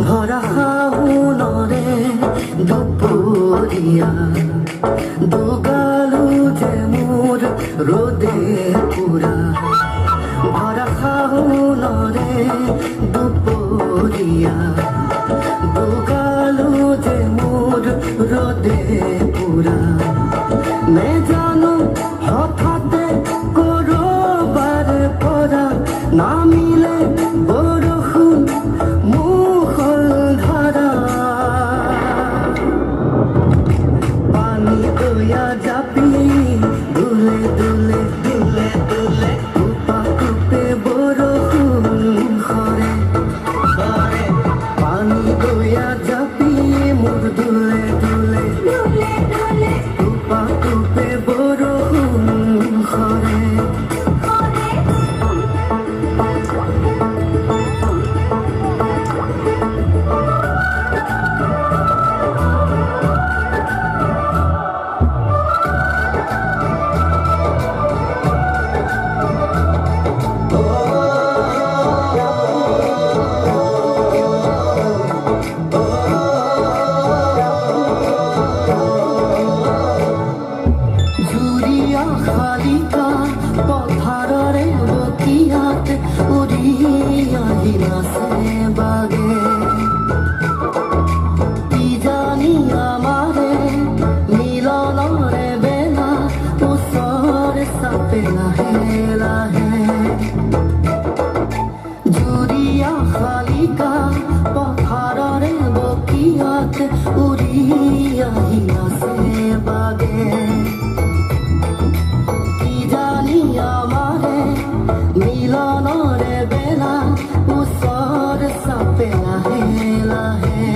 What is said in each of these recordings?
ভৰা শাওনৰে দুপৰীয়া দুগালো যে মোৰ ৰ'দে পুৰা ভৰা শাওনৰে দুপৰীয়া দুগালো যে মোৰ ৰ'দে পুৰা নেজানো হঠাতে ক'ৰবাৰ পৰা নামিলে বৰষুণ জাপি দুলে দুলে দুলে দুলে কুপা কুপে বৰষুণ সৰে সৰে পানী গয়া জাপি মোৰ দুলে দুলে দুলে দুলে কুপা কুপে বৰষুণ সৰে শালিকা পথাৰৰে বকিয়াত উৰি আহি নাচে বাগে কি জানি আমাৰে মিলনৰে বেলা ওচৰে চাপে লাহে লাহে জুৰিয়া শালিকা পথাৰৰে বকিয়াত উৰি আহি নাচে বাগে মিলনৰে বেলা ওচৰ চাপে লাহে লাহে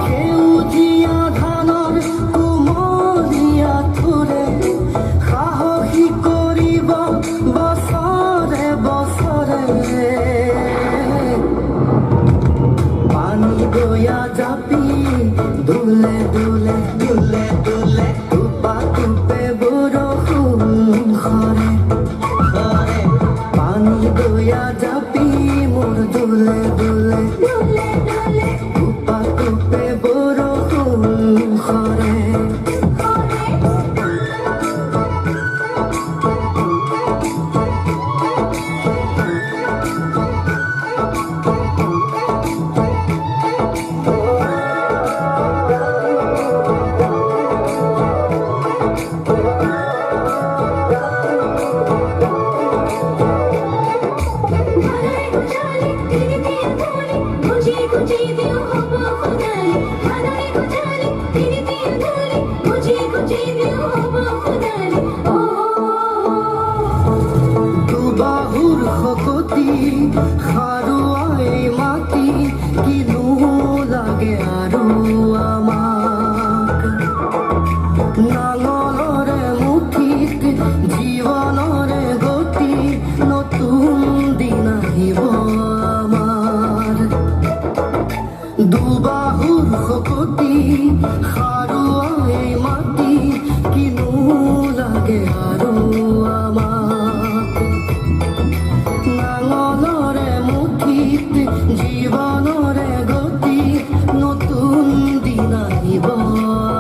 সেউজীয়া ধানৰ কুমলীয়া থোৰে সাহসী কৰিব বছৰে বছৰে পানী গয়া জাপি দুলে দুলে দুলে দুলে কুপা কুপে বৰষুণ সৰে পানী গয়া জাপি মোৰ দুলে দুলে দুলে দুলে কুপা কুপে বৰষুণ সৰে দুবাহুৰ শকতি সাৰুৱাই মাটি কিনো লাগে আৰু আমাক নাঙলৰে মুঠিত জীৱনৰে গতি নতুন দিন আহিব আমাৰ দুবাহুৰ শকতি সাৰুৱাই মাটি কিনো লাগে আৰু আমাক নাঙলৰে মুঠিত জীৱনৰে গতি নতুন দিন আহিব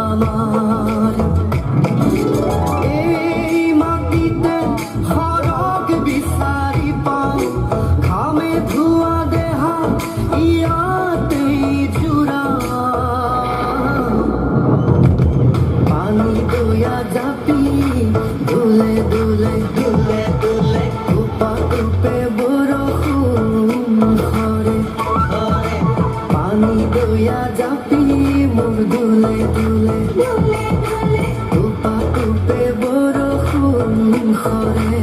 আমাৰ এই মাটিতে সৰগ বিচাৰি পাওঁ ঘামে ধোৱা দেহা ইয়াতেই জোৰা পানী গয়া জাপি দুলে দুলে দুলে দুলে কুপা কুপে বৰষুণ সৰে পানী গয়া জাপি মোৰ দুলে দুলে দুলে দুলে কুপা কুপে বৰষুণ সৰে